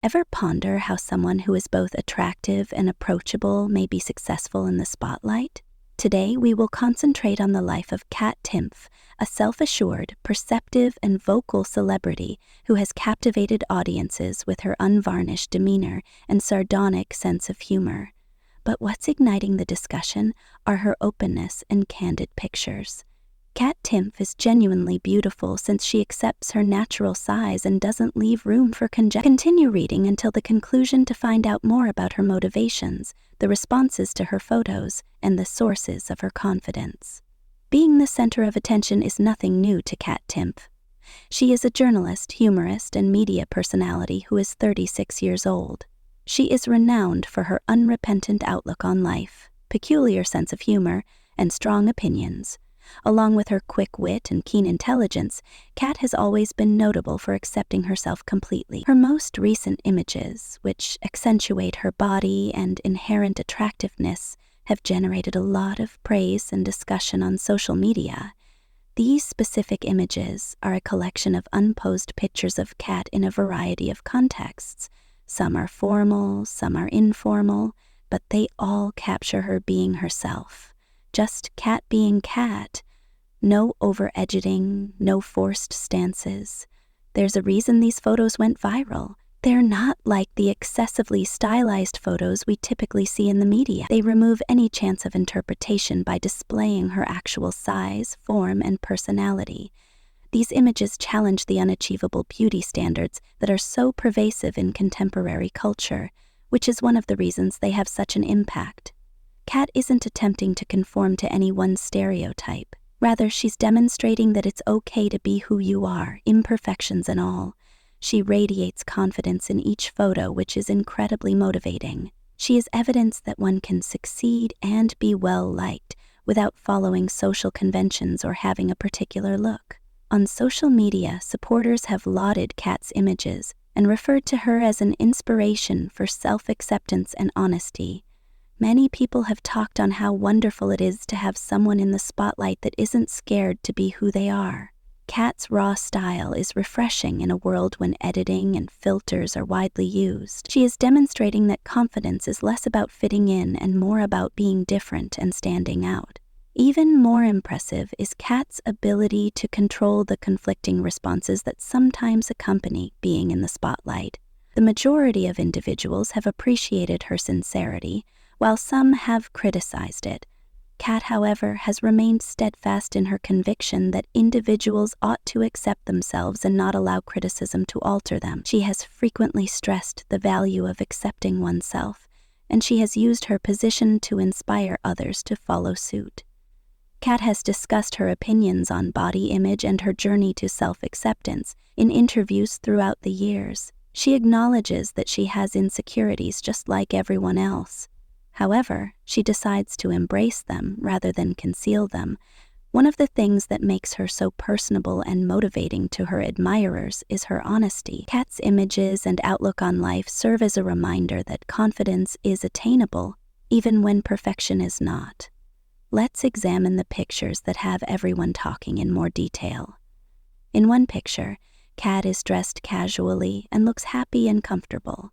Ever ponder how someone who is both attractive and approachable may be successful in the spotlight? Today, we will concentrate on the life of Kat Timpf, a self-assured, perceptive, and vocal celebrity who has captivated audiences with her unvarnished demeanor and sardonic sense of humor. But what's igniting the discussion are her openness and candid pictures. Kat Timpf is genuinely beautiful since she accepts her natural size and doesn't leave room for conjecture. Continue reading until the conclusion to find out more about her motivations, the responses to her photos, and the sources of her confidence. Being the center of attention is nothing new to Kat Timpf. She is a journalist, humorist, and media personality who is 36 years old. She is renowned for her unrepentant outlook on life, peculiar sense of humor, and strong opinions. Along with her quick wit and keen intelligence, Kat has always been notable for accepting herself completely. Her most recent images, which accentuate her body and inherent attractiveness, have generated a lot of praise and discussion on social media. These specific images are a collection of unposed pictures of Kat in a variety of contexts. Some are formal, some are informal, but they all capture her being herself. Just Kat being Kat. No over-editing, no forced stances. There's a reason these photos went viral. They're not like the excessively stylized photos we typically see in the media. They remove any chance of interpretation by displaying her actual size, form, and personality. These images challenge the unachievable beauty standards that are so pervasive in contemporary culture, which is one of the reasons they have such an impact. Kat isn't attempting to conform to any one stereotype. Rather, she's demonstrating that it's okay to be who you are, imperfections and all. She radiates confidence in each photo, which is incredibly motivating. She is evidence that one can succeed and be well-liked without following social conventions or having a particular look. On social media, supporters have lauded Kat's images and referred to her as an inspiration for self-acceptance and honesty. Many people have talked on how wonderful it is to have someone in the spotlight that isn't scared to be who they are. Kat's raw style is refreshing in a world when editing and filters are widely used. She is demonstrating that confidence is less about fitting in and more about being different and standing out. Even more impressive is Kat's ability to control the conflicting responses that sometimes accompany being in the spotlight. The majority of individuals have appreciated her sincerity, while some have criticized it. Kat, however, has remained steadfast in her conviction that individuals ought to accept themselves and not allow criticism to alter them. She has frequently stressed the value of accepting oneself, and she has used her position to inspire others to follow suit. Kat has discussed her opinions on body image and her journey to self-acceptance in interviews throughout the years. She acknowledges that she has insecurities just like everyone else. However, she decides to embrace them rather than conceal them. One of the things that makes her so personable and motivating to her admirers is her honesty. Kat's images and outlook on life serve as a reminder that confidence is attainable, even when perfection is not. Let's examine the pictures that have everyone talking in more detail. In one picture, Kat is dressed casually and looks happy and comfortable.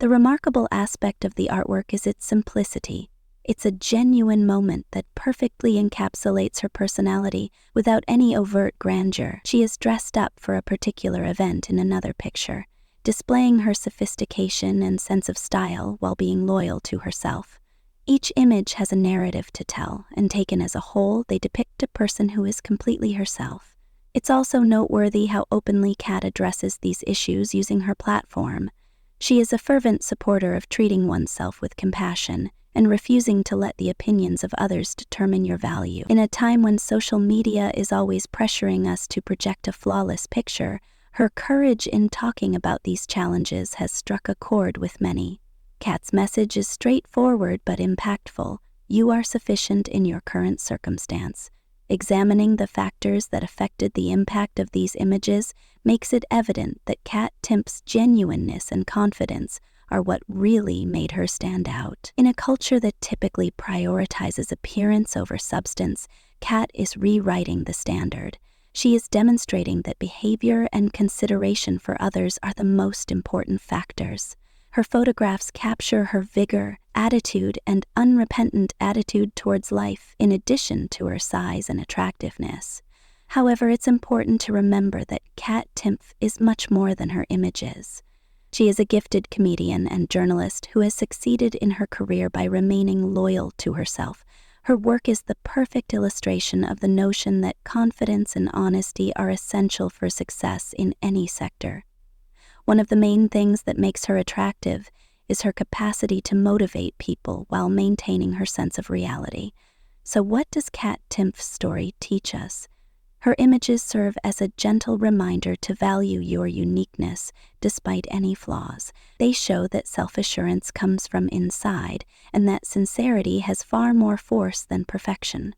The remarkable aspect of the artwork is its simplicity. It's a genuine moment that perfectly encapsulates her personality without any overt grandeur. She is dressed up for a particular event in another picture, displaying her sophistication and sense of style while being loyal to herself. Each image has a narrative to tell, and taken as a whole, they depict a person who is completely herself. It's also noteworthy how openly Kat addresses these issues using her platform. She is a fervent supporter of treating oneself with compassion and refusing to let the opinions of others determine your value. In a time when social media is always pressuring us to project a flawless picture, her courage in talking about these challenges has struck a chord with many. Kat's message is straightforward but impactful. You are sufficient in your current circumstance. Examining the factors that affected the impact of these images makes it evident that Kat Timpf's genuineness and confidence are what really made her stand out. In a culture that typically prioritizes appearance over substance, Kat is rewriting the standard. She is demonstrating that behavior and consideration for others are the most important factors. Her photographs capture her vigor, attitude, and unrepentant attitude towards life, in addition to her size and attractiveness. However, it's important to remember that Kat Timpf is much more than her images. She is a gifted comedian and journalist who has succeeded in her career by remaining loyal to herself. Her work is the perfect illustration of the notion that confidence and honesty are essential for success in any sector. One of the main things that makes her attractive is her capacity to motivate people while maintaining her sense of reality. So what does Kat Timpf's story teach us? Her images serve as a gentle reminder to value your uniqueness despite any flaws. They show that self-assurance comes from inside and that sincerity has far more force than perfection.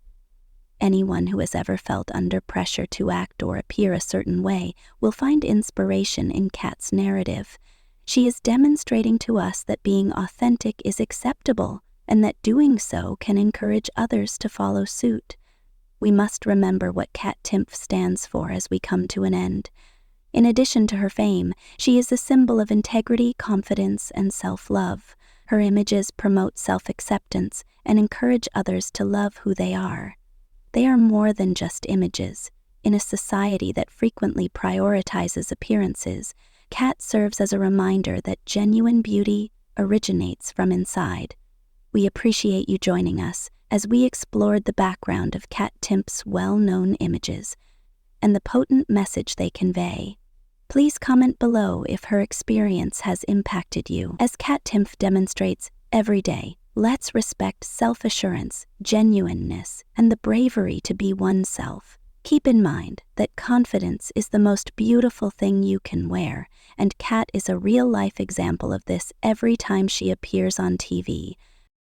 Anyone who has ever felt under pressure to act or appear a certain way will find inspiration in Kat's narrative. She is demonstrating to us that being authentic is acceptable and that doing so can encourage others to follow suit. We must remember what Kat Timpf stands for as we come to an end. In addition to her fame, she is a symbol of integrity, confidence, and self-love. Her images promote self-acceptance and encourage others to love who they are. They are more than just images. In a society that frequently prioritizes appearances, Kat serves as a reminder that genuine beauty originates from inside. We appreciate you joining us as we explored the background of Kat Timpf's well-known images and the potent message they convey. Please comment below if her experience has impacted you. As Kat Timpf demonstrates every day, let's respect self-assurance, genuineness, and the bravery to be oneself. Keep in mind that confidence is the most beautiful thing you can wear, and Kat is a real-life example of this every time she appears on TV.